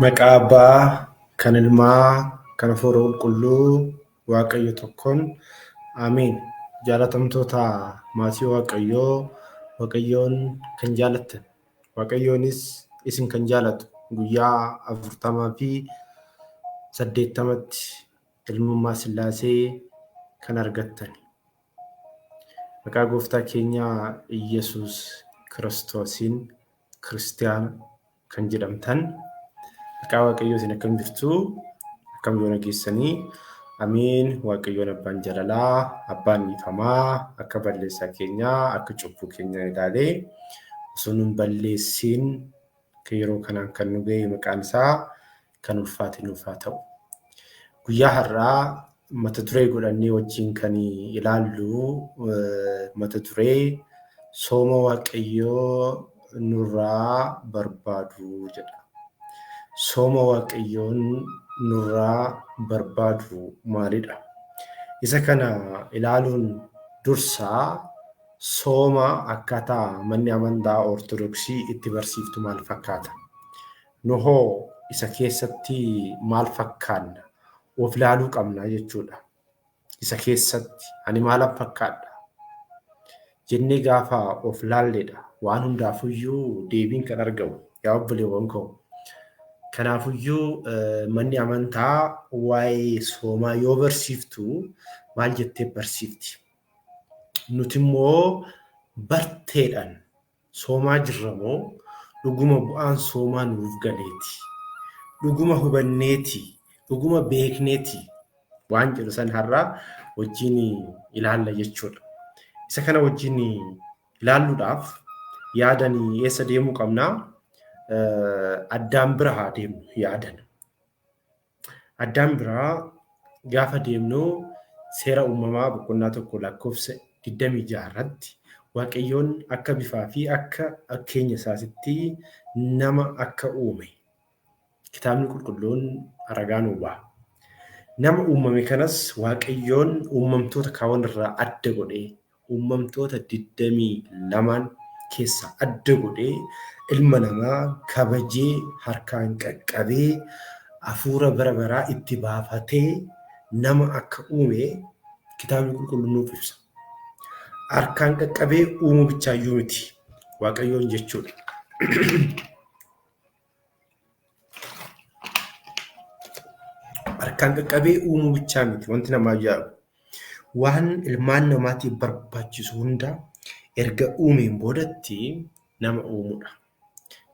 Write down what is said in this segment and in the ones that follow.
Maqaa Abbaa, kan Ilmaa, kan Hafuura Qulqulluu, Waaqayyo tokkoon. Ameen. Jaalatamtoota maatii Waaqayyoo, Waaqayyoon kan jaalattan, Waaqayyoonis isin kan jaalatu guyyaa 48tti ilmummaa Sillaasee kan argattan. Maqaa Gooftaa keenya Iyyasuus Kiristoosiin Kiristiyaana kan jedhamtan. Maqaa Waaqayyoo isin akkam jirtu? Akkam yoo nageessanii? Amiin. Waaqayyoon abbaan jaalalaa, abbaan dhiifamaa, akka balleessaa keenyaa, akka cubbuu keenyaa ilaalee osoo nun balleessiin yeroo kanaan kan nu ga'e maqaan isaa kan ulfaate nuuf haa ta'u. Guyyaa har'aa mata duree godhannee wajjin kan ilaallu mata duree sooma Waaqayyoo nurraa barbaadu jedha. Sooma Waaqayyoon nurraa barbaadu maalidha? Isa kana ilaaluun dursaa sooma akkaataa manni amantaa Ortodoksii itti barsiiftu maal fakkaata? Nuhoo isa keessatti maal fakkaanna? Of ilaaluu qabna jechuudha. Isa keessatti ani maalan fakkaadha? Jennee gaafa of ilaalledha waan hundaafuyyuu deebiin kan argamu yaa obboleewwan koo. Kanaafuyyuu manni amantaa waa'ee soomaa yoo barsiiftu maal jettee barsiifti? Nuti immoo barteedhaan soomaa jirra moo dhuguma bu'aan soomaa nuuf galeeti? Dhuguma hubanneeti? Dhuguma beekneeti? Waan jedhu san har'aa wajjin ilaalla jechuudha. Isa kana wajjin ilaalluudhaaf yaadanii eessa deemuu qabnaa? Addaan bira haa deemnu yaadan. Addaan biraa gaafa deemnu seera uumamaa boqonnaa 1 lakkoofsa 26 irratti Waaqayyoon akka bifaa fi akka fakkeenya isaatti nama akka uume kitaabni qulqulluun ragaa nuu ba'a. Nama uumame kanas Waaqayyoon uumamtoota kaawwan irraa adda godhee uumamtoota 22 keessaa adda godhee ilma namaa kabajee harkaan qaqqabee hafuura bara baraa itti baafatee nama akka uume kitaabni qulqulluun nuuf ibsa. Harkaan qaqqabee uumuu bichaayyuu miti Waaqayyoon jechuudha. Harkaan qaqqabee uumuu bichaa miti wanti namaa ajaa'ibu. Waan ilmaan namaatiif barbaachisu hunda erga uumeen boodatti nama uumuudha.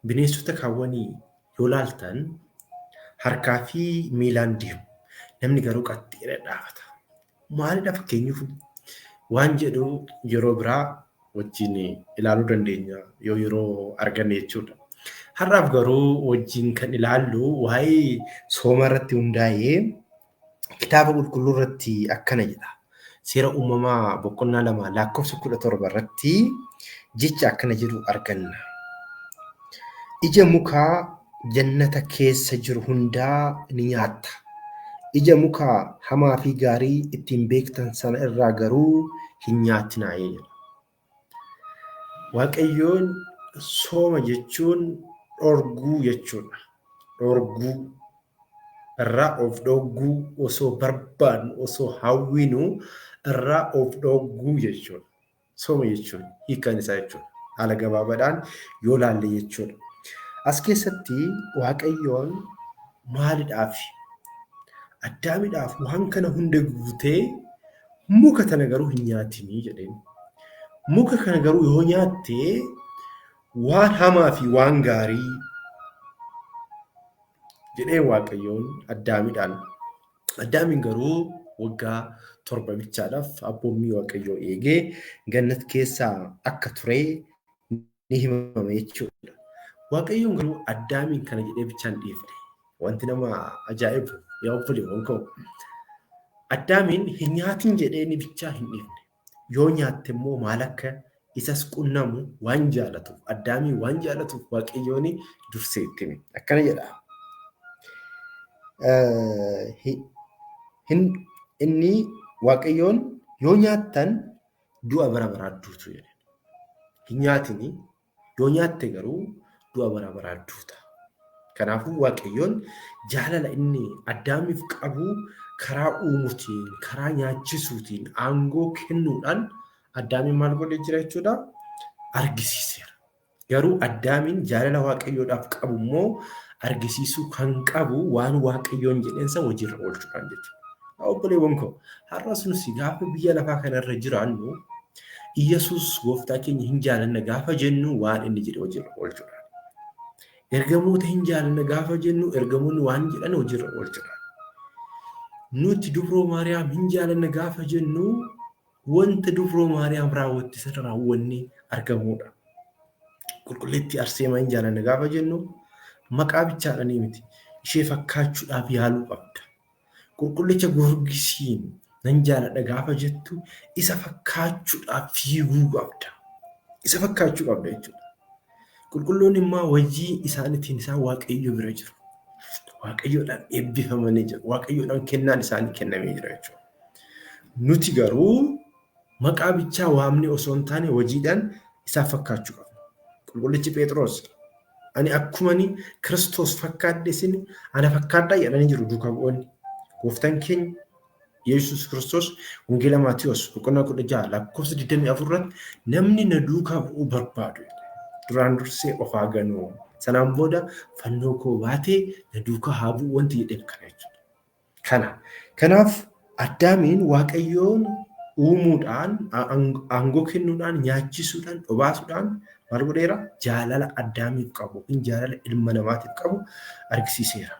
Bineensota kaawwanii yoo laaltan harkaa fi miilaan deemu. Namni garuu qaxxeedha dhaabata. Maalidha fakkeenyaaf waan jedhu yeroo biraa wajjin ilaaluu dandeenya yoo yeroo arganne jechuudha. Har'aaf garuu wajjin kan ilaallu waa'ee sooma irratti hundaa'ee kitaaba qulqulluu irratti akkana jedha. Seera uumamaa boqonnaa 2 lakkoofsa 17 irratti jecha akkana jedhu arganna. Ija mukaa jannata keessa jiru hundaa ni nyaatta. Ija mukaa hamaa fi gaarii ittiin beektan sana irraa garuu hin nyaatinaa jedha. Waaqayyoon sooma jechuun dhorguu jechuudha. Dhorguu irraa of dhorguu osoo barbaadnu osoo hawwinu irraa of dhorguu jechuudha. Sooma jechuun hiikaan isaa jechuudha. Haala gabaabaadhaan yoo laalle jechuudha. As keessatti Waaqayyoon maalidhaaf Addaamiidhaaf waan kana hunda guutee muka kana garuu hin nyaatinii jedheen. Muka kana garuu yoo nyaatte waan hamaa fi waan gaarii jedhee Waaqayyoon Addaamiidhaan. Addaamiin garuu waggaa 7 bichaadhaaf abboommii Waaqayyoo eegee gannat keessaa akka ture ni himama jechuudha. Waaqayyoon garuu Addaamiin kana jedhee bichaan dhiifne. Wanti nama ajaa'ibu yaa obboleewwan koo. Addaamiin hin nyaatin jedhee ni bichaa hin dhiifne. Yoo nyaatte immoo maal akka isas qunnamu waan jaalatuuf Addaamiin waan jaalatuuf Waaqayyoon dursee itti hime. Akkana jedha. Inni Waaqayyoon yoo nyaattan du'a bara baraa duutu jedhe. Hin nyaatini yoo nyaatte garuu du'a bara baraa duuta. Kanaafuu Waaqayyoon jaalala inni Addaamiif qabu karaa uumuutiin, karaa nyaachisuutiin, aangoo kennuudhaan Addaamiin maal godhee jira jechuudha? Argisiiseera. Garuu Addaamiin jaalala Waaqayyoodhaaf qabu immoo argisiisuu kan qabu waan Waaqayyoon jedheensa hojiirra oolchuudhaan jechuudha. Obboleewwan koo har'as nuti gaafa biyya lafaa kanarra jiraannu Iyyasuus gooftaa keenya hin jaalanna gaafa jennu waan inni jedhe hojiirra oolchuudha. Ergamoota hin jaalanna gaafa jennu ergamoonni waan jedhan hojiirra oolchuudha. Nuti dubroo Maariyaam hin jaalanna gaafa jennu wanta dubroo Maariyaam raawwatte sana raawwannee argamuudha. Qulqulleettii Arseemaa hin jaalanna gaafa jennu maqaa bichaadhaanii miti. Ishee fakkaachuudhaaf yaaluu qabda. Qulqullicha Goorgisiin nan jaaladha gaafa jettu isa fakkaachuudhaaf fiiguu qabda. Isa fakkaachuu qabda jechuudha. Qulqulloonni immoo hojii isaaniitiin isaan Waaqayyo bira jiru. Waaqayyoodhaan eebbifamanii jiru. Waaqayyoodhaan kennaan isaanii kennamee jira jechuudha. Nuti garuu maqaa bichaa waamne osoo hin taane hojiidhaan isaa fakkaachuu qabna. Qulqullichi Phexros ani akkumani Kiristoos fakkaadhe isin ana fakkaadhaa jedhanii jiru duukaa bu'oonni. Gooftaan keenya Yesuus Kiristoos Wangeela Maatiyos boqonnaa 16 lakkoofsa 24 irratti namni na duukaa bu'uu barbaadu duraan dursee of haa ganu. Sanaan booda fannoo koo baatee na duukaa haa bu'u wanti jedheen kana jechuudha. Kanaaf Addaamiin Waaqayyoon uumuudhaan, aangoo kennuudhaan, nyaachisuudhaan, obaasuudhaan maal godheera? Jaalala Addaamiif qabu, jaalala ilma namaatiif qabu argisiiseera.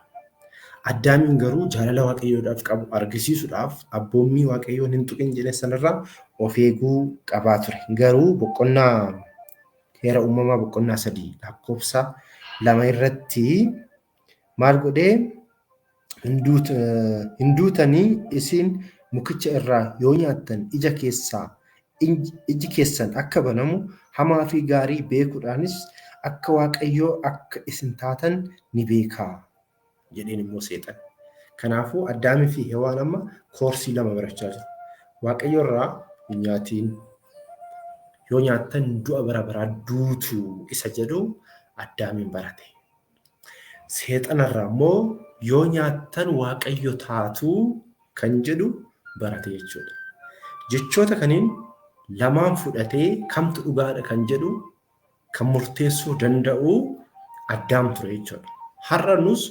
Addaamiin garuu jaalala Waaqayyoodhaaf qabu argisiisuudhaaf abboommii Waaqayyoon hin tuqin jedhe sanarraa of eeguu qabaa ture. Garuu boqonnaa heera uumamaa boqonnaa 3 lakkoofsa 2 irratti maal godhee hinduutanii isin mukicha irraa yoo nyaattan iji keessan akka banamu hamaa fi gaarii beekuudhaanis akka Waaqayyoo akka isin taatan ni beekaa jedheen immoo seexan. Kanaafuu Addaamii fi Hewaan amma koorsii 2 barachaa jiru. Waaqayyo irraa hin nyaatiin yoo nyaattan du'a bara baraa duutu isa jedhu Addaamiin barate. Seexanarraa immoo yoo nyaattan Waaqayyo taatu kan jedhu barate jechuudha. Jechoota kaniin lamaan fudhatee kamtu dhugaadha kan jedhu kan murteessuu danda'u Addaam ture jechuudha. Har'a nus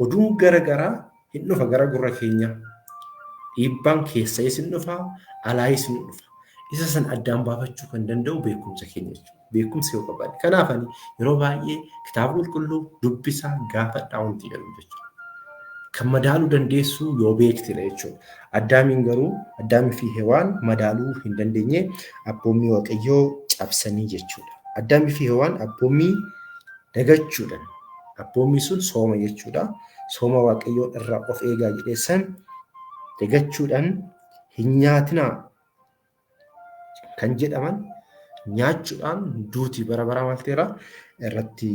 oduun garagaraa hin dhufa gara gurra keenya. Dhiibbaan keessayis hin dhufa, alaayis hin dhufa. Isa san addaan baafachuu kan danda'u beekumsa keenya jechuudha. Beekumsa yoo qabaanne. Kanaaf yeroo baay'ee kitaaba qulqulluu dubbisaa gaafadhaa wanti jedhu jechuudha. Kan madaaluu dandeessu yoo beektedha jechuudha. Addaamiin garuu Addaamii fi Hewaan madaaluu hin dandeenye abboommii Waaqayyoo cabsanii jechuudha. Addaamii fi Hewaan abboommii dagachuudhaan abboommii sun sooma jechuudha. Sooma Waaqayyoo irraa of eegaa jedheessan dagachuudhaan hin nyaatinaa kan jedhaman nyaachuudhaan duutii bara baraa maal ta'eera irratti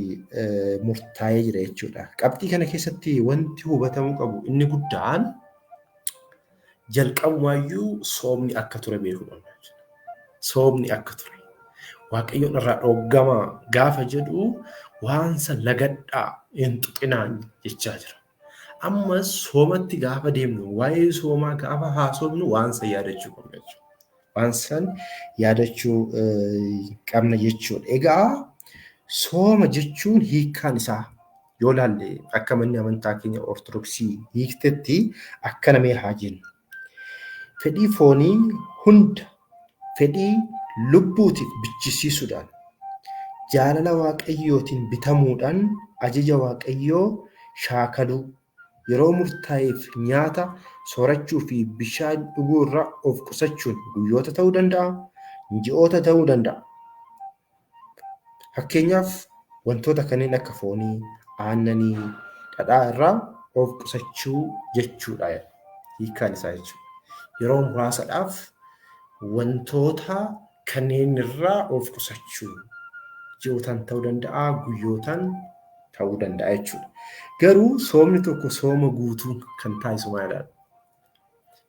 murtaa'ee jira jechuudha. Qabxii kana keessatti wanti hubatamuu qabu inni guddaan jalqabumaayyuu soomni akka ture beekuudha. Soomni akka ture. Waaqayyoon irraa dhooggama gaafa jedhu waan san lagadhaa hin tuqinaan jechaa jira. Amma soomatti gaafa deemnu waa'ee soomaa gaafa haasofnu waan san yaadachuu qabna jechuudha. Waan san yaadachuu qabna jechuudha. Egaa sooma jechuun hiikkaan isaa yoo laalle akka manni amantaa keenya Ortodoksii hiiktetti akka namee haa jennu. Fedhii foonii hunda fedhii lubbuutiif bichisiisuudhaan jaalala Waaqayyootiin bitamuudhaan ajaja Waaqayyoo shaakaluu yeroo murtaa'eef nyaata soorachuu fi bishaan dhuguu irraa of qusachuun guyyoota ta'uu danda'a, ji'oota ta'uu danda'a. Fakkeenyaaf wantoota kanneen akka foonii, aannanii, dhadhaa irraa of qusachuu jechuudha. Hiikkaan isaa jechuudha. Yeroo muraasadhaaf wantoota kanneen irraa of qusachuu ji'ootaan ta'uu danda'a, guyyootaan ta'uu danda'a jechuudha. Garuu soomni tokko sooma guutuu kan taasisu maalidha?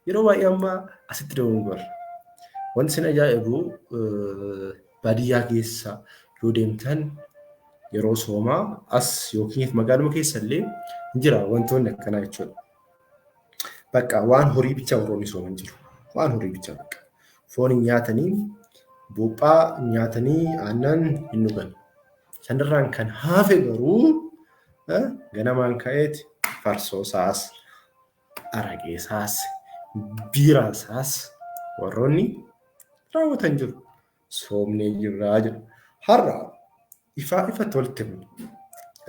Yeroo baay'ee amma asitti dogoggora. Wanti isin ajaa'ibu baadiyyaa keessa yoo deemtan yeroo soomaa as yookiin magaaluma keessa illee jira wantoonni akkanaa jechuudha. Bakka waan horii bicha warroonni sooman jiru. Waan horii bicha bakka. Foon hin nyaatanii, buuphaa nyaatanii aannan hin dhugan. Sanirraan kan hafe garuu ganamaan ka'eeti farsoo isaas, araqee isaas, biiraa isaas warroonni raawwatan jiru. Soomnee jirraa jedhu. Har'a ifatti walitti himu.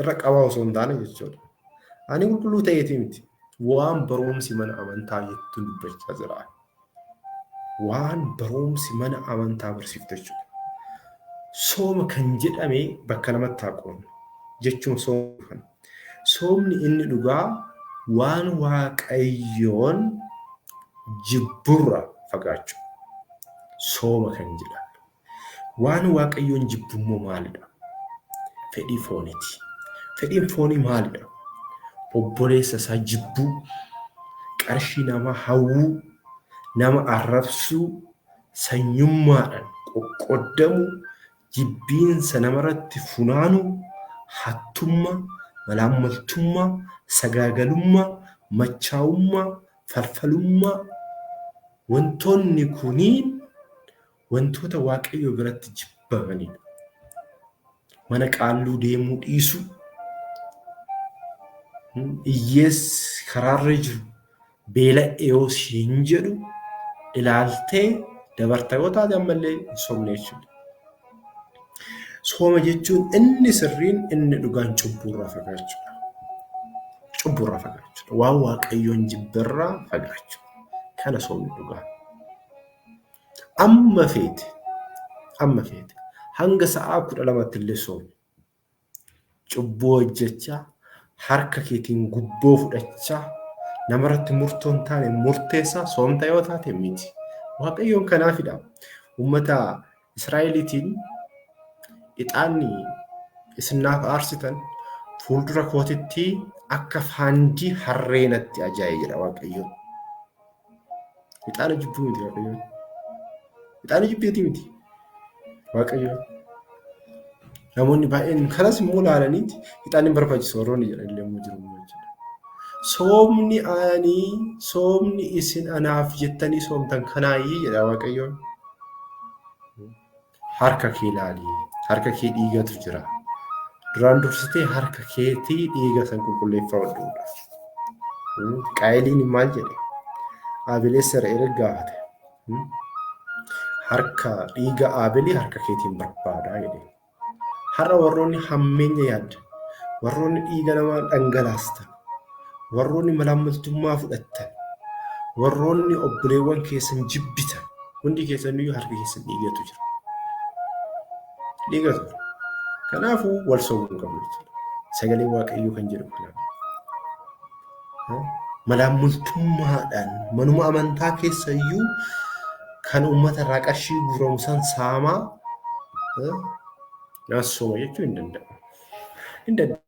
Irra qabaa osoo hin taane jechuudha. Ani qulqulluu ta'eetii miti. Waan barumsi mana amantaa jettuun dubbachaa jira. Waan barumsi mana amantaa barsiiftu jechuudha. Sooma kan jedhame bakka lamatti haa qoodnu jechuun sooma kana. Soomni inni dhugaa waan waaqayyoon jibburra fagaachuu. Sooma kan jedhamu. Waan waaqayyoon jibbummoo maalidha? Fedhii fooniiti. Fedhiin foonii maalidha? Obboleessa isaa jibbuu, qarshii nama hawwuu, nama arrabsuu, sanyummaadhaan qoqqoodamuu, jibbiinsa namarratti funaanuu, hattummaa, malaammaltummaa, sagaagalummaa, machaa'ummaa, falfalummaa. Wantoonni kuniin wantoota waaqayyo biratti jibbamanidha. Mana qaalluu deemuu dhiisuu, hiyyeessi karaarra jiru beela'e yoo siin jedhu ilaaltee dabarta yoo taate ammallee hin soomne jechuudha. Sooma jechuun inni sirriin inni dhugaan cubburraa fagaachuudha. Cubburraa fagaachuudha. Waan waaqayyoon jibbarraa fagaachuudha. Kana soomni dhugaa. Amma feete hanga sa'aa 12 illee soomi. Cubbuu hojjechaa harka keetiin gubboo fudhachaa namarratti murtoo hin taane murteessaa soomta yoo taate miti. Waaqayyoon kanaafidha. Uummata Israa'eliitiin ixaanni isinaaf aarsitan fuuldura kootitti akka faanjii harreenatti ajaa'ee jedha Waaqayyoon. Ixaana jibbuu miti Waaqayyoon. Ixaana jibbeetii miti Waaqayyoon. Namoonni baay'een kanas immoo ilaalaniiti ixaanni hin barbaachisu warroonni jedhanillee immoo jiru jechuudha. Soomni isin anaaf jettanii soomtan kanaayyii jedha Waaqayyoon. Harka kee ilaali. Harka kee dhiigatu jira. Duraan dursitee harka keetii dhiiga san qulqulleeffadhuudha. Qaayiliin maal jedhe? Aabelee Israa'el gaafate. Harka dhiiga Aabelee harka keetiin barbaadaa jedhe. Har'a warroonni hammeenya yaaddan, warroonni dhiiga namaa dhangalaastan, warroonni malaammaltummaa fudhattan, warroonni obboleewwan keessan jibbitan, hundi keessaniyyuu harka keessan dhiigatu jira. Dhiigatu. Kanaafuu wal soomuu hin qabnu jechuudha. Sagalee Waaqayyoo kan jedhu kanaaf. Malaammaltummaadhaan manuma amantaa keessayyuu kan uummata irraa qarshii guuramu san saamaa sooma jechuu hin danda'amu. Hin danda'amu.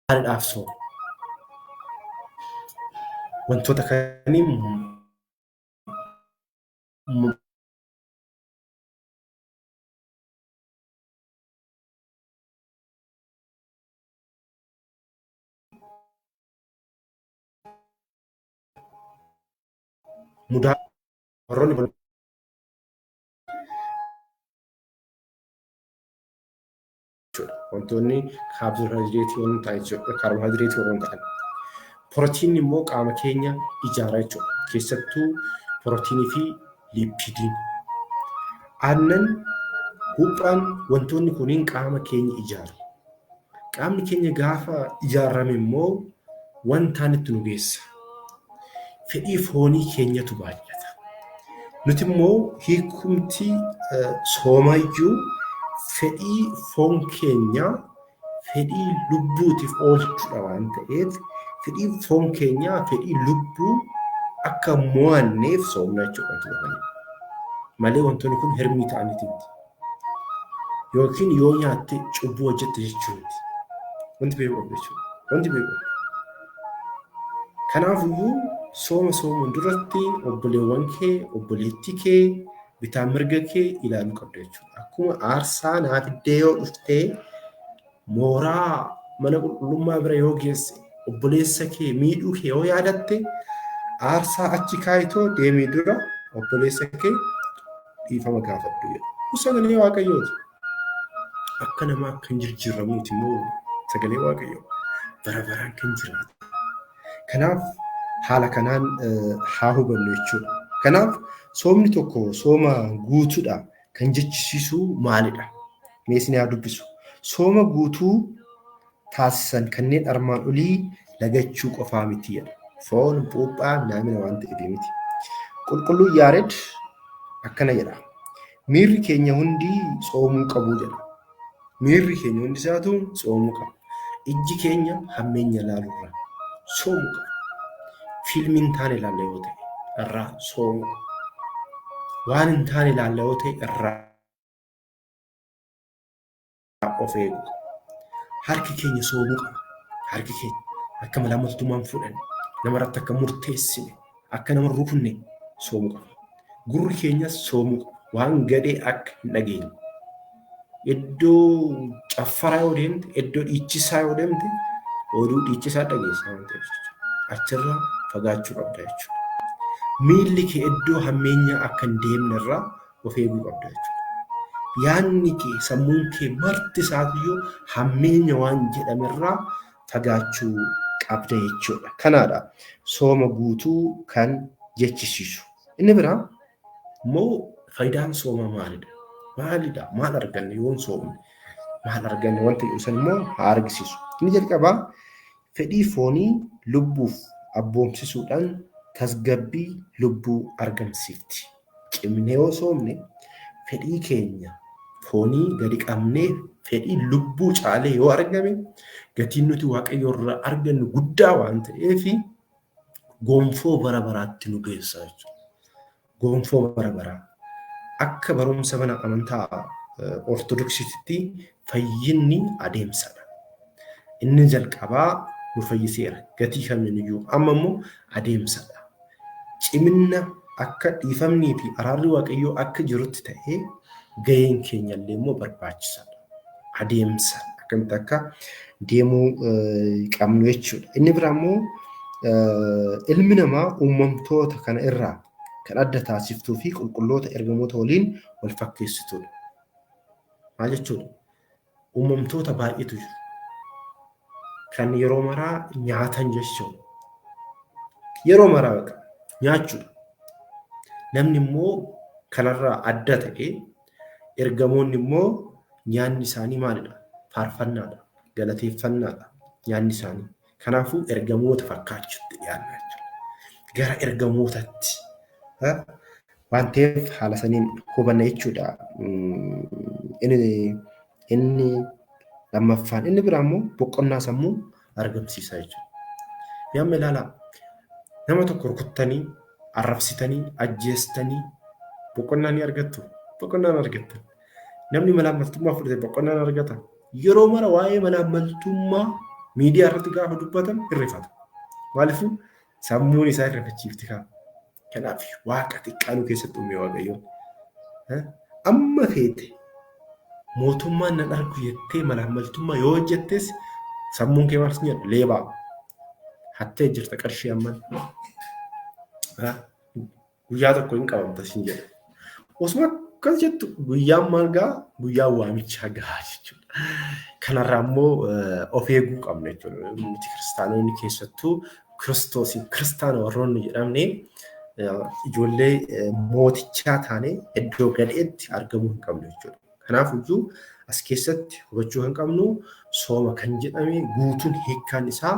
Maaliidhaaf sooma? Wantoota kanneen mudaa warroonni Wantoonni kaarbohaayidireetii warreen ta'an jechuudha. Kaarbohaayidireetii warreen ta'an. Pirootiin immoo qaama keenya ijaara jechuudha. Keessattuu pirootiinii fi liipidiin. Aannan buuphaan wantoonni kunniin qaama keenya ijaaru. Qaamni keenya gaafa ijaarame immoo wantaan itti nu geessa. Fedhii foonii keenyatu baay'ata. Nuti immoo hiikumti soomayyuu fedhii foon keenyaa fedhii lubbuutiif oolchuudha waan ta'eef fedhii foon keenyaa fedhii lubbuu akka mo'anneef soomna jechuudha. Malee wantoonni kun hirmii ta'aniiti miti. Yookiin yoo nyaatte cubbuu hojjette jechuudha. Wanti beeku jechuudha. Wanti beeku. Kanaafuu sooma soomuun duratti obboleewwan kee, obboleettii kee, bitaa mirga kee ilaaluu qabda jechuudha. Akkuma aarsaa naaf iddee yoo dhuftee mooraa mana qulqullummaa bira yoo geesse obboleessa kee miidhuu kee yoo yaadatte aarsaa achi kaayitoo deemee dura obboleessa kee dhiifama gaafadhu jedha. Sagalee Waaqayyooti. Akka namaa akka hin jijjiiramuuti immoo sagalee Waaqayyoo bara baraan kan jiraatu. Kanaaf haala kanaan haa hubannu jechuudha. Kanaaf soomni tokko sooma guutuudha kan jechisiisu maalidha? Mee isin haa dubbisu. Sooma guutuu taasisan kanneen armaan olii lagachuu qofaa miti jedha. Foon buuphaa naamina waan ta'eef miti. Qulqulluu Yaared akkana jedha. Miirri keenya hundi soomuu qabu jedha. Miirri keenya hundi isaatu soomuu qaba. Ijji keenya hammeenya ilaaluurraa soomuu qaba. Fiilmiin taane ilaalla yoo ta'e irraa soomuu qaba. Waan hin taane ilaalla yoo ta'e irraa of eegu. Harki keenya soomuu qaba. Harki keenya akka malaamaltummaan fudhanne namarratti akka murteessine akka nama rukunne soomuu qaba. Gurri keenyas soomuu qaba. Waan gadee akka hin dhageenye. Iddoo caffaraa yoo deemte, iddoo dhiichisaa yoo deemte, oduu dhiichisaa dhageessa waan ta'eef achirraa fagaachuu qabda jechuudha. Miilli kee iddoo hammeenyaa akka hin deemne irraa of eeguu qabda jechuudha. Yaadni kee sammuun kee marti isaatiyyuu hammeenya waan jedhame irraa fagaachuu qabda jechuudha. Kanaadha sooma guutuu kan jechisiisu. Inni biraa immoo faayidaan soomaa maalidha? Maalidha? Maal arganne yoon soomne? Maal arganne wanta ibsan immoo haa argisiisu. Inni jalqabaa fedhii foonii lubbuuf abboomsisuudhaan tasgabbii lubbuu argamsiifti. Cimnee yoo soomne fedhii keenya foonii gadi qabnee fedhii lubbuu caalee yoo argame gatiin nuti Waaqayyo irraa argannu guddaa waan ta'eef gonfoo bara baraatti nu geessa jechuudha. Gonfoo bara baraa. Akka barumsa mana amantaa Ortodoksiitti fayyinni adeemsadha. Inni jalqabaa nu fayyiseera. Gatii kamiiniyyuu amma immoo adeemsadha. Cimina akka dhiifamnii fi araarri Waaqayyoo akka jirutti ta'ee gaheen keenyallee immoo barbaachisaadha. Adeemsa akkamitti akka deemuu qabnu jechuudha. Inni biraa immoo ilmi namaa uumamtoota kana irraa kan adda taasiftuu fi qulqulloota ergamoota waliin wal fakkeessituudha. Maal jechuudha? Uumamtoota baay'eetu jiru. Kan yeroo maraa nyaatan jechuudha. Yeroo maraa nyaachuudha. Namni immoo kanarraa adda ta'ee ergamoonni immoo nyaanni isaanii maalidha? Faarfannaadha. Galateeffannaadha. Nyaanni isaanii. Kanaafuu ergamoota fakkaachuutti dhiyaanna jechuudha. Gara ergamootatti. Waan ta'eef haala saniin hubanna jechuudha. Inni lammaffaan. Inni biraa immoo boqonnaa sammuu argamsiisa jechuudha. Yamma ilaalaa nama tokko rukuttanii, arrabsitanii, ajjeestanii boqonnaa ni argattu. Boqonnaa ni argattu. Namni malaamaltummaa fudhate boqonnaa ni argata. Yeroo mara waa'ee malaamaltummaa miidiyaa irratti gaafa dubbatan irrifata. Maaliifuu sammuun isaa irrifachiifti kaa. Kanaaf waaqa xiqqaanuu keessatti uume Waaqayyoon. Amma feete mootummaan nan argu jettee malaamaltummaa yoo hojjettes sammuun kee maal jedhu leebaa. Hattee jirta qarshii amman. Guyyaa tokko hin qabamta sin jedha. Osuma akkas jettu guyyaan maal gahaa? Guyyaan waamichaa gahaa jechuudha. Kanarraa immoo of eeguu qabna jechuudha. Nuti kiristaanonni keessattuu kiristoosiin kiristaana warroonni jedhamne ijoollee mootichaa taanee iddoo gadheetti argamuu hin qabnu jechuudha. Kanaafiyyuu as keessatti hubachuu kan qabnu sooma kan jedhame guutuun hiikkaan isaa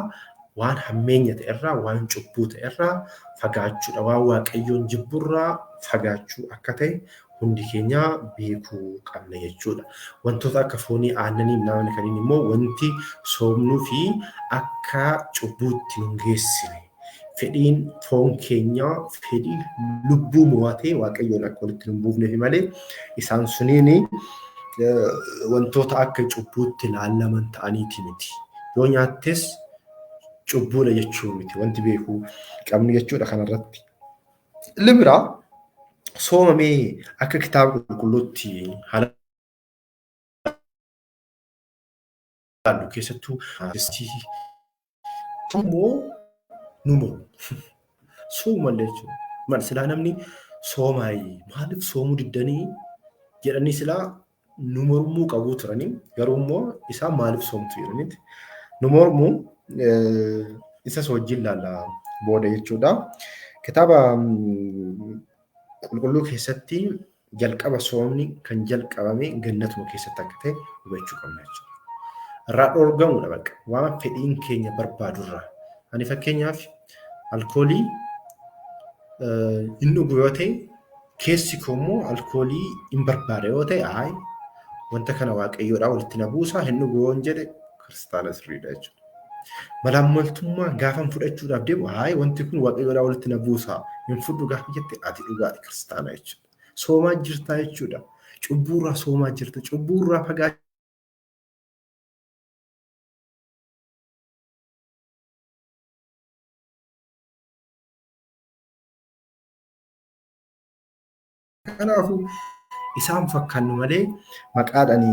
waan hammeenya ta'e irraa waan cubbuu ta'e irraa fagaachuudha. Waan waaqayyoon jibburraa fagaachuu akka ta'e hundi keenya beekuu qabna jechuudha. Wantoota akka foonii aannanii namni kaniin immoo wanti soomnuu fi akka cubbuutti nu geessine. Fedhiin foon keenyaa fedhii lubbuu mo'atee waaqayyoon akka walitti nu buufneef malee isaan suniin wantoota akka cubbuutti ilaalaman ta'aniiti miti. Yoo nyaattes cubbuudha jechuu miti wanti beekuu qabnu jechuudha kanarratti. Inni biraa soomamee akka kitaaba qulqulluutti haala keessattuu immoo numoo soomallee jechuudha. Maal silaa namni soomaayi maaliif soomuu diddanii jedhanii silaa nu mormuu qabu turanii garuu immoo isaan maaliif soomtu jedhaniiti. Nu mormuu isas wajjin ilaalla booda jechuudha. Kitaaba qulqulluu keessatti jalqaba soomni kan jalqabame gannatuma keessatti akka ta'e hubachuu qabna jechuudha. Irraa dhoorgamuudha bakka waan fedhiin keenya barbaadurraa. Ani fakkeenyaaf alkoolii inni dhugu yoo ta'e keessi koo immoo alkoolii hin barbaade yoo ta'e wanta kana waaqayyoodhaa walitti na buusaa hin dhugu yoo hin jedhe kiristaana sirriidha jechuudha. Malaammaltummaa gaafa fudhachuudhaaf deemu wanti kun waaqayyoodhaa walitti na buusaa hin fudhu gaafa jette ati dhugaadha kiristaana jechuudha. Soomaa jirtaa jechuudha. Cubbuurraa soomaa jirta. Cubbuurraa fagaachuu. Kanaafuu isaan fakkaannu malee maqaadhaan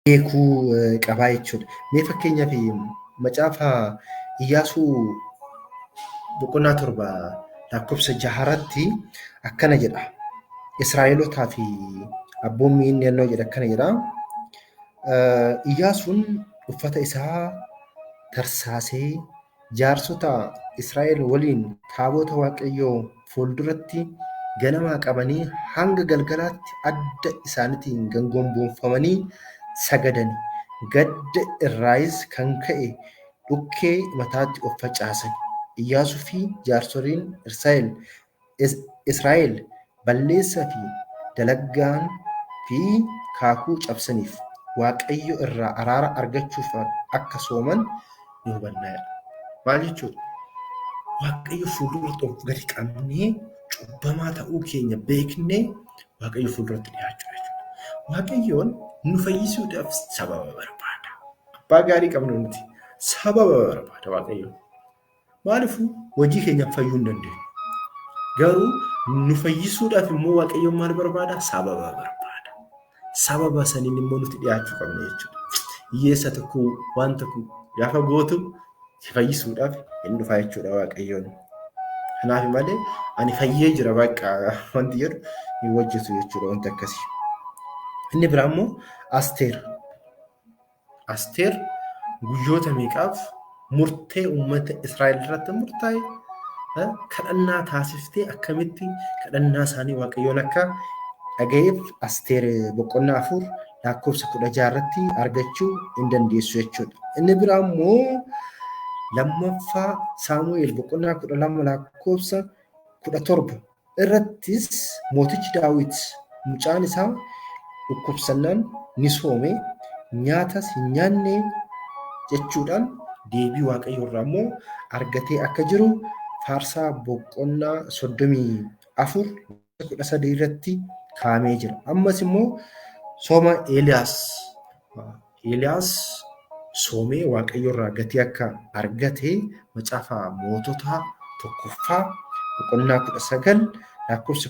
beekuu qabaa jechuudha. Mee fakkeenyaaf macaafa Iyyaasuu boqonnaa 7 lakkoofsa 6 irratti akkana jedha. Israa'elootaa fi abboommii inni yennoo jedha akkana jedha. Iyyaasuun uffata isaa tarsaasee jaarsota Israa'el waliin taabota waaqayyoo fuulduratti ganamaa qabanii hanga galgalaatti adda isaaniitiin gangomboomfamanii sagadan. Gadda irraayis kan ka'e dhukkee mataatti of facaasan. Iyyaasuu fi jaarsoliin Israa'el balleessaa fi dalaggaan fi kaakuu cabsaniif waaqayyo irraa araara argachuuf akka sooman ni hubanna. Maal jechuudha? Waaqayyo fuulduratti of gadi qabnee cubbamaa ta'uu keenya beeknee waaqayyo fuulduratti dhiyaachuu jechuudha. Waaqayyoon nu fayyisuudhaaf sababa barbaada. Abbaa gaarii qabnu nuti sababa barbaada waaqayyoon. Maaliifuu hojii keenyaaf fayyuu hin dandeenyu. Garuu nu fayyisuudhaaf immoo waaqayyoon maal barbaada? Sababa barbaada. Sababa saniin immoo nuti dhiyaachuu qabna jechuudha. Hiyyeessa tokko waan tokko gaafa gootu fayyisuudhaaf hin dhufaa jechuudha waaqayyoon. Kanaaf malee ani fayyee jira bakka wanti jedhu hin hojjetu jechuudha wanti akkasii. Inni biraa immoo Asteer guyyoota meeqaaf murtee uummata Israa'el irratti murtaa'e kadhannaa taasiftee akkamitti kadhannaa isaanii waaqayyoon akka dhaga'eef Asteer boqonnaa 4 lakkoofsa 16 irratti argachuu hin dandeessu jechuudha. Inni biraa immoo lammaffaa Saamu'eel boqonnaa 12 lakkoofsa 17 irrattis mootichi Daawit mucaan isaa dhukkubsannaan ni soome nyaatas hin nyaanne jechuudhaan deebii waaqayyoo irraa immoo argatee akka jiru Faarsaa boqonnaa 34 13 irratti kaa'amee jira. Ammas immoo sooma Eeliyaas soomee waaqayyo irraa gatii akka argate macaafa moototaa 1ffaa boqonnaa 19 lakkoofsa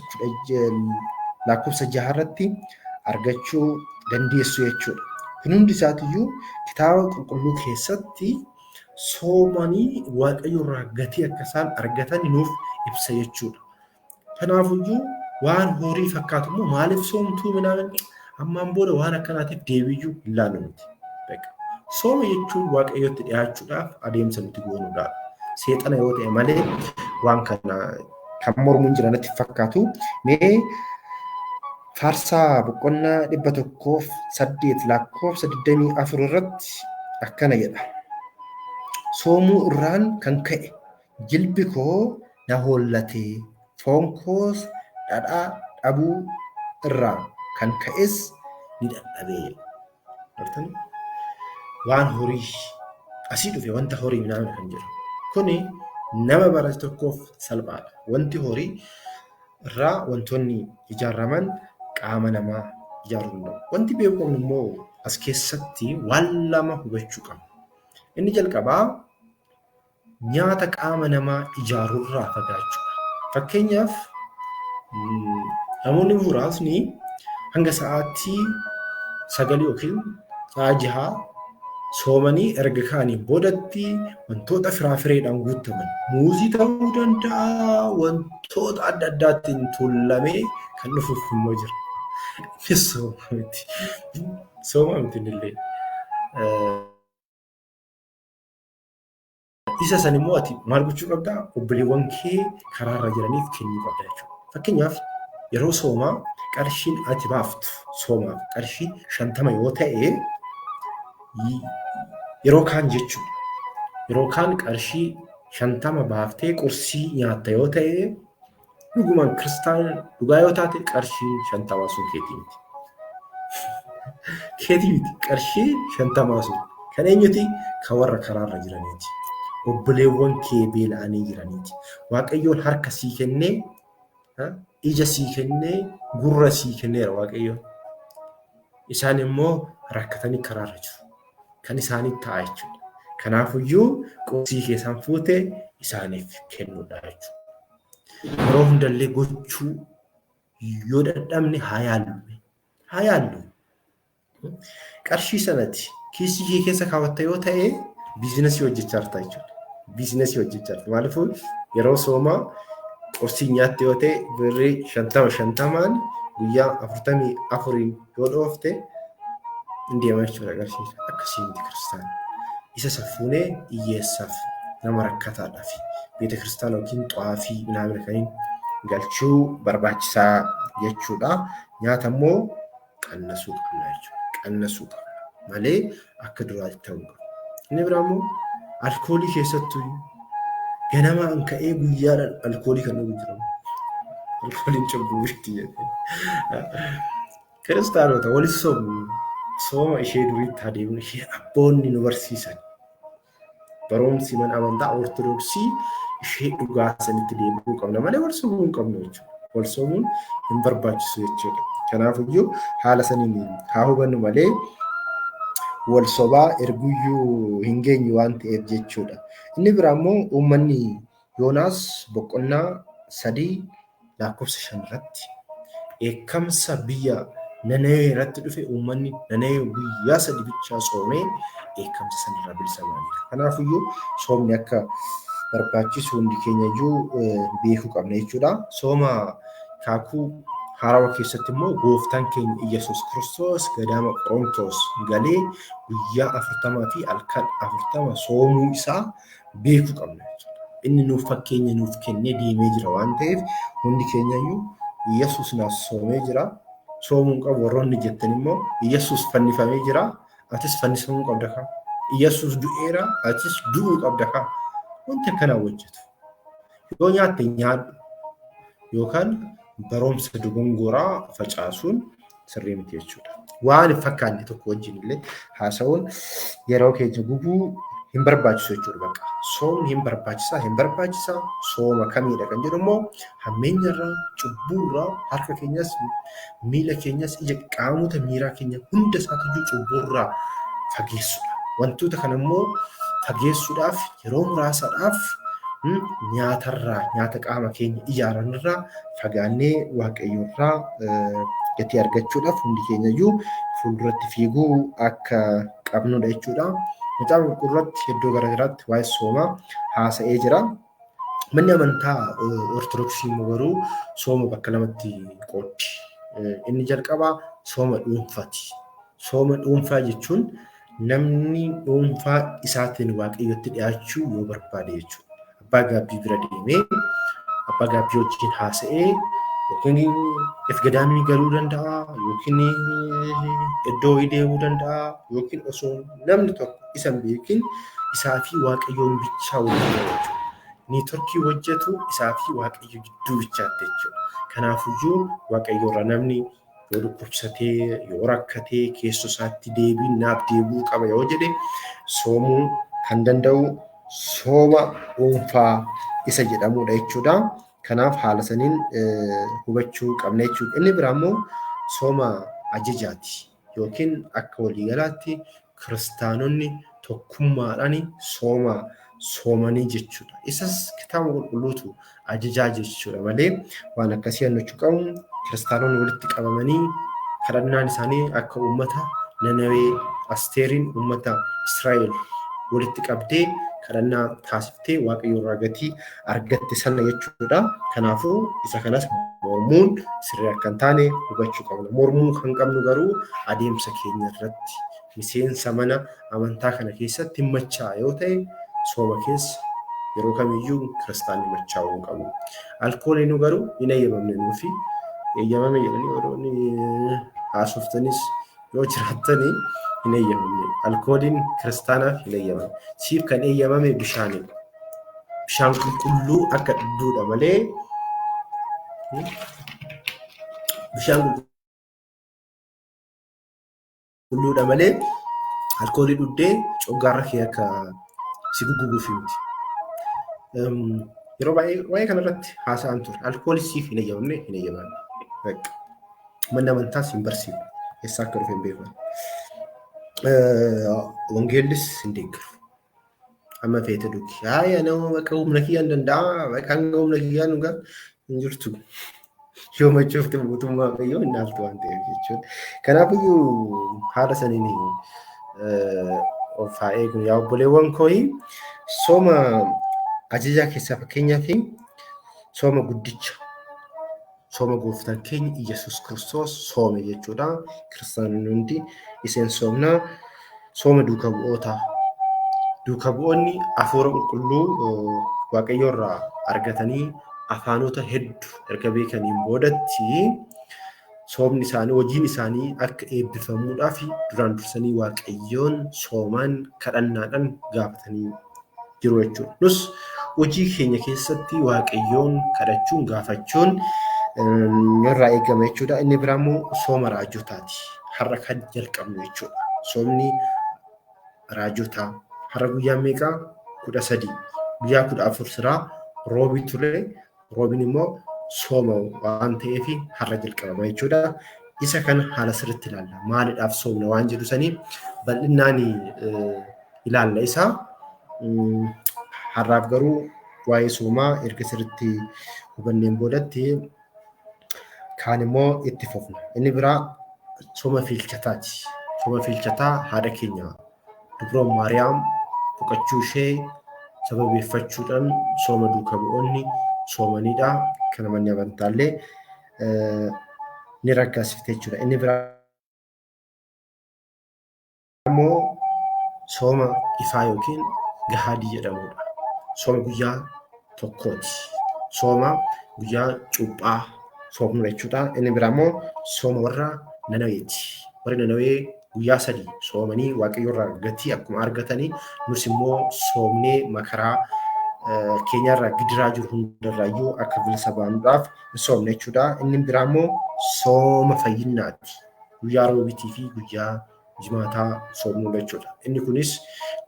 6 irratti argachuu dandeessu jechuudha. Kun hundi isaatiyyuu kitaaba qulqulluu keessatti soomanii waaqayyo irraa gatii akka isaan argatan nuuf ibsa jechuudha. Kanaafiyyuu waan horii fakkaatu immoo maaliif soomtuu minaan ammaan booda waan akkanaatiif deebiyyuu hin laallu nuti. Sooma jechuun waaqayyotti dhiyaachuudhaaf adeemsa nuti goonuudha. Seexana yoo ta'e malee waan kana kan mormuun jira natti fakkaatu. Mee faarsaa boqonnaa 108 lakkoofsa 24 irratti akkana jedha. Soomuu irraan kan ka'e jilbi koo na hoollatee foon koos dhadhaa dhabuu irraa kan ka'es ni dadhabee. Waan horii asii dhufe wanta horii minaan kan jiru. Kuni nama barate tokkoof salphaadha. Wanti horii irraa wantoonni ijaaraman qaama namaa ijaaruu danda'u. Wanti beekamu immoo as keessatti waan lama hubachuu qabna. Inni jalqabaa nyaata qaama namaa ijaaruu irraa fagaachuudha. Fakkeenyaaf namoonni muraasni hanga sa'aatii 9 yookiin sa'a 6 soomanii erga kaanii boodatti wantoota firaafireedhaan guutaman muuzii ta'uu danda'a, wantoota adda addaatiin tuulamee kan dhufuuf immoo jira. Innis sooma miti illee. Isa san immoo ati maal gochuu qabdaa? Obboleewwan kee karaarra jiraniif kennuu qabda jechuudha. Fakkeenyaaf yeroo soomaa qarshiin ati baaftu soomaaf qarshii 50 yoo ta'e yeroo kaan jechuudha. Yeroo kaan qarshii 50 baaftee qursii nyaatta yoo ta'e dhugumaan kiristaanaa dhugaa yoo taate qarshii 50 sun keetii miti. Keetii miti qarshii 50 sun kan eenyuti? Kan warra karaarra jiraniiti. Obboleewwan kee beela'anii jiraniiti. Waaqayyoon harka sii kennee ija sii kennee gurra sii kenneera waaqayyoon. Isaan immoo rakkatanii karaarra jiru. Kan isaaniif ta'a jechuudha. Kanaafiyyuu qursii keessaan fuutee isaaniif kennuudha jechuudha. Yeroo hundallee gochuu yoo dadhabne haa yaallu. Haa yaallu. Qarshii sanatti kiisii kee keessa kaawwatta yoo ta'e biizinasii hojjechaa jirta jechuudha. Biizinasii hojjechaa jirta. Maaliifuu yeroo soomaa qursii nyaatte yoo ta'e birrii 50 guyyaa 44 yoo dhoofte indeema jechuudha agarsiisa. Akkasii miti kiristaana. Isa safuunee hiyyeessaaf nama rakkataadhaaf beeta kiristaana yookiin xaafii naamni kan galchuu barbaachisaa jechuudha. Nyaata immoo qannasuu qabna jechuudha. Qannasuu qabna malee akka duraatti ta'uu qaba. Inni biraa immoo alkoolii keessattuu ganamaan ka'ee guyyaadhaan alkoolii kan dhugu jiramu. Alkooliin cubbuu itti jedhee. Kiristaanota walis sooma ishee duriitti adeemnu ishee abboonni nu barsiisan. Barumsi mana amantaa ortodoksii ishee dhugaa sanitti deebi'uu qabna malee wal sobuu hin qabnu jechuudha. Wal sobuun hin barbaachisu jechuudha. Kanaafiyyuu haala saniin haa hubannu malee wal sobaa erguyyuu hin geenyu waan ta'eef jechuudha. Inni biraa immoo uummanni Yoonaas boqonnaa 3:5 irratti eekkamsa biyya Nanawwee irratti dhufe uummanni Nanawwee guyyaa 3 bichaa soomee eekkamsa sanirraa bilisa ba'aniiru. Kanaafiyyuu soomni akka barbaachisu hundi keenya iyyuu beekuu qabna jechuudha. Sooma kaakuu haarawaa keessatti immoo gooftaan keenya Iyyasuus Kiristoos gadaama Qorontos galee guyyaa 40 fi halkan 40 soomuu isaa beekuu qabna jechuudha. Inni nuuf fakkeenya nuuf kennee deemee jira waan ta'eef hundi keenya iyyuu Iyyasuus naaf soomee jira. Soomuun qabu warroonni jettan immoo Iyyasuus fannifamee jira. Atis fannifamuu qabda kaa. Iyyasuus du'eera. Atis du'uu qabda kaa. Wanti akkanaa hojjetu. Yoo nyaatte nyaadhu yookaan barumsa dogongoraa facaasuun sirrii miti jechuudha. Waan hin fakkaanne tokko wajjin illee haasa'uun yeroo keenya gubuu hin barbaachisu jechuudha bakka. Soomni hin barbaachisaa sooma kamiidha kan jedhu immoo hammeenyarraa, cubbuurraa, harka keenyas, miila keenyas, ija qaamota miiraa keenya hunda isaatiyyuu cubbuurraa fageessuudha. Wantoota kana immoo fageessuudhaaf yeroo muraasaadhaaf nyaata qaama keenya ijaaranirraa fagaannee waaqayyoorraa gatii argachuudhaaf hundi keenya iyyuu fuulduratti fiiguu akka qabnudha jechuudha. Macaafa qulqulluutti iddoo garaagaraatti waa'ee soomaa haasa'ee jira. Manni amantaa Ortodoksii immoo garuu sooma bakka lamatti qooddi. Inni jalqabaa sooma dhuunfaati. Sooma dhuunfaa jechuun namni dhuunfaa isaatiin waaqayyotti dhiyaachuu yoo barbaade jechuudha. Abbaa gaabbii bira deemee abbaa gaabbii wajjin haasa'ee yookiin ifgadaamii galuu danda'a yookiin iddoo wayii deemuu danda'a yookiin osoo namni tokko isa hin beekin isaa fi waaqayyoon bichaa waliin jechuudha. Niitorkii hojjetu isaa fi waaqayyo gidduu bichaatti jechuudha. Kanaafiyyuu waaqayyo irraa namni yoo dhukkubsatee yoo rakkatee keessoo isaatti naaf deebi'uu qaba yoo jedhe soomuu kan danda'u sooma dhuunfaa isa jedhamudha jechuudha. Kanaaf haala saniin hubachuu qabna jechuudha. Inni biraa immoo sooma ajajaati yookiin akka waliigalaatti kiristaanonni tokkummaadhaan soomanii jechuudha. Isas kitaaba qulqulluutu ajajaa jechuudha malee waan akkasii hannachuu qabu. Kiristaanonni walitti qabamanii kadhannaan isaanii akka uummata Nanawee Asteeriin uummata Israa'el walitti qabdee kadhannaa taasiftee waaqayyo irraa gatii argatte sana jechuudha. Kanaafuu isa kanas mormuun sirrii akka hin taane hubachuu qabna. Mormuu kan qabnu garuu adeemsa keenya irratti miseensa mana amantaa kana keessatti macha'a yoo ta'e sooma keessa yeroo kamiyyuu kiristaanni machaa'uu qabu. Alkooliin garuu hin eeyyamamne nuufi eeyyamame jedhanii warroonni haasoftanis yoo jiraattanii hin eeyyamamne. Alkooliin kiristaanaaf hin eeyyamamne. Siif kan eeyyamame bishaanidha. Bishaan qulqulluu akka dhugduudha malee bishaan qulqulluudha malee alkoolii dhuddee coggaarra kee akka si guggubuuf miti. Yeroo baay'ee kanarratti haasa'an ture. Alkoolii siif hin eeyyamamne. Manni amantaas hin barsiifne. Eessaa akka dhufe hin beekan. Wangeellis hin deeggaru. Amma feete dhugi. Haaya nama bakka humna kiyyaan danda'a. Bakka hanga humna kiyyaan dhugaa hin jirtu. Yoo machoofte mootummaa waaqayyoo hin dhaaltu waan ta'eef jechuudha. Kanaafiyyuu haala saniin of haa eegnu. Yaa obboleewwan kooyi sooma ajajaa keessaa fakkeenyaaf sooma guddicha. Sooma gooftaan keenya Iyyasuus Kiristoos soome jechuudha. Kiristaanonni hundi iseen soomnaa sooma duuka bu'ootaa. Duuka bu'oonni hafuura qulqulluu waaqayyoo irraa argatanii afaanota hedduu erga beekaniin boodatti soomni isaanii hojiin isaanii akka eebbifamuudhaaf duraan dursanii waaqayyoon soomaan kadhannaadhaan gaafatanii jiru jechuudha. Nus hojii keenya keessatti waaqayyoon kadhachuun gaafachuun irraa eegama jechuudha. Inni biraa immoo sooma raajotaati. Har'a kan jalqabnu jechuudha. Soomni raajotaa har'a guyyaa meeqaa? 13. Guyyaa 14 roobii ture. Roobiin immoo sooma waan ta'eef har'a jalqabama jechuudha. Isa kana haala sirriitti ilaalla. Maaliidhaaf soomna waan jedhu sanii bal'inaan ilaalla isaa. Har'aaf garuu waa'ee soomaa erga sirriitti hubanneen boodatti kaan immoo itti fufna. Inni biraa sooma filchataati. Sooma filchataa haadha keenya Dubroo Maariyaam boqochuu ishee sababeeffachuudhaan sooma duuka bu'oonni soomanidha. Kana manni amantaallee ni raggaasifte jechuudha. Inni biraa immoo sooma ifaa yookiin gahaadii jedhamudha. Sooma guyyaa tokkooti. Sooma guyyaa cuuphaa soomnudha jechuudha. Inni biraa immoo sooma warra Nanaweeti. Warri Nanawee guyyaa 3 soomanii waaqayyo irraa gatii akkuma argatanii nus immoo soomnee makaraa keenyarraa gidiraa jiru hundarraayyuu akka bilisa baanuudhaaf soomne jechuudha. Inni biraa immoo sooma fayyinnaati. Guyyaa roobiitii fi guyyaa jimaataa soomnudha jechuudha. Inni kunis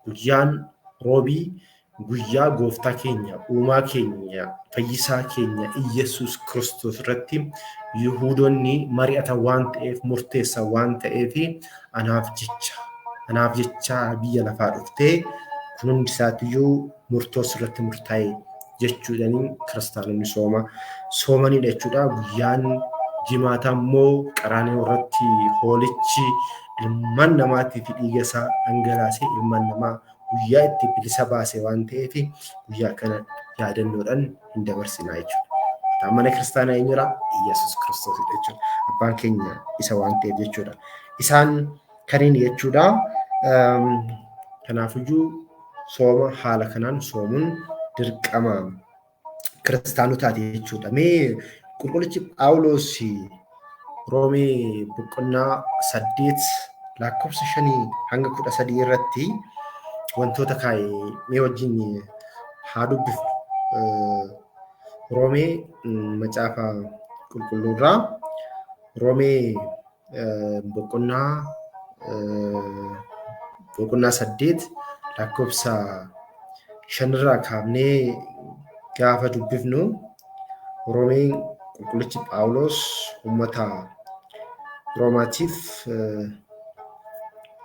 guyyaan roobii guyyaa gooftaa keenya uumaa keenya fayyisaa keenya Iyyasuus Kiristoos irratti Yihuudoonni mari'atan waan ta'eef murteessan waan ta'eef anaaf jecha biyya lafaa dhuftee kun hundi isaatiyyuu murtoo irratti murtaa'e jechuudhaan kiristaanonni soomanidha jechuudha. Guyyaan jimaataa immoo qaraaniyoo irratti hoolichi ilmaan namaatii fi dhiiga isaa dhangalaasee ilmaan namaa guyyaa itti bilisa baase waan ta'eef guyyaa kana yaadannoodhaan hin dabarsinaa jechuudha. Mataan mana kiristaanaa eenyudha? Iyyasuus Kiristoosidha jechuudha. Abbaan keenya isa waan ta'eef jechuudha. Isaan kaniin jechuudha. Kanaafiyyuu sooma haala kanaan soomuun dirqama kiristaanotaati jechuudha. Mee qulqullichi Phaawulos Roomee boqonnaa 8 lakkoofsa 5 hanga 13 irratti wantoota kaa'ee mee wajjin haa dubbifnu. Roomee macaafa qulqulluurraa Roomee boqonnaa 8 lakkoofsa 5 irraa kaafnee gaafa dubbifnu Roomeen qulqullichi Phaawulos uummata Roomaatiif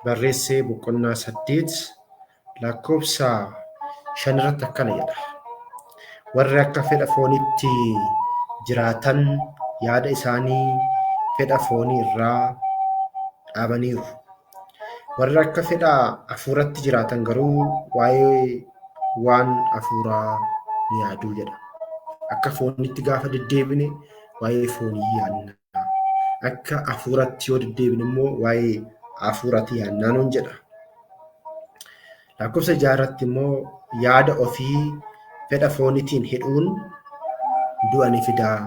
barreessee boqonnaa 8 lakkoofsa 5 irratti akkana jedha. Warri akka fedha fooniitti jiraatan yaada isaanii fedha foonii irraa dhaabaniiru. Warri akka fedha hafuuratti jiraatan garuu waa'ee waan hafuuraa ni yaadu jedha. Akka fooniitti gaafa deddeebine waa'ee foonii yaadna. Akka hafuuratti yoo deddeebine immoo waa'ee hafuuraatti yaadnaa nuun jedha. Lakkoofsa 6 irratti immoo yaada ofii fedha fooniitiin hidhuun du'a ni fidaa.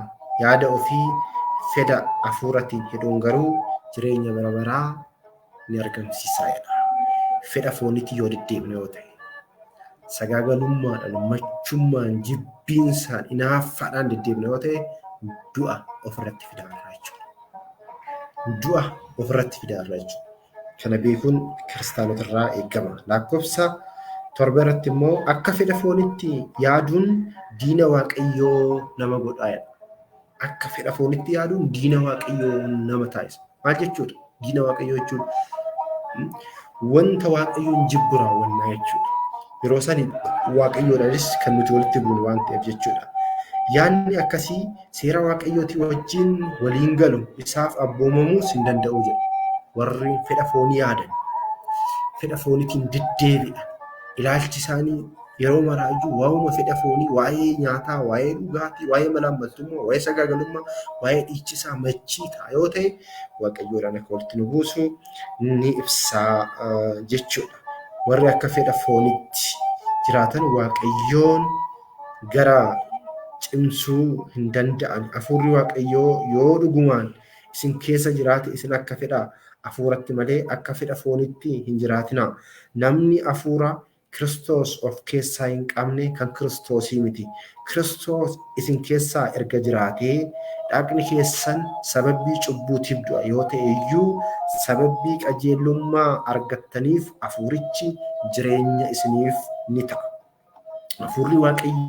Yaada ofii fedha hafuuratiin hidhuun garuu jireenya bara baraa ni argamsiisa jedha. Fedha fooniitiin yoo deddeebine yoo ta'e sagaagalummaadhaan machummaan jibbiinsaan inaaffaadhaan deddeebine yoo ta'e du'a ofirratti fidaarra jechuudha. Du'a ofirratti fidaarra jechuudha. Kana beekuun kiristaanotarraa eegama. Lakkoofsa 7 irratti immoo akka fedha fooniitti yaaduun diina waaqayyoo nama godhaa jedha. Akka fedha fooniitti yaaduun diina waaqayyoo nama taasisa. Maal jechuudha? Diina waaqayyoo jechuun wanta waaqayyoon jibbu raawwannaa jechuudha. Yeroo sanii waaqayyoodhaanis kan nuti walitti bu'u waan ta'eef jechuudha. Yaadni akkasii seera waaqayyootii wajjin waliin galu isaaf abboomamuus hin danda'u jedha. Warri fedha foonii yaadan, fedha fooniitiin deddeebi'an, ilaalchi isaanii yeroo maraayyuu waa'uma fedha foonii, waa'ee nyaataa, waa'ee dhugaatii, waa'ee malaammaltummaa, waa'ee sagaagalummaa, waa'ee dhiichisaa machii ta'a yoo ta'e waaqayyoodhaan akka walitti nu buusu ni ibsaa jechuudha. Warri akka fedha fooniitti jiraatan waaqayyoon gara cimsuu hin danda'an. Hafuurri waaqayyoo yoo dhugumaan isin keessa jiraate isin akka fedha hafuuratti malee akka fedha fooniitti hin jiraatinaa. Namni hafuura Kiristoos of keessaa hin qabne kan Kiristoosii miti. Kiristoos isin keessaa erga jiraatee dhaqni keessan sababii cubbuutiif du'a yoo ta'e iyyuu sababii qajeelummaa argattaniif hafuurichi jireenya isiniif ni ta'a. Hafuurri waaqayyoo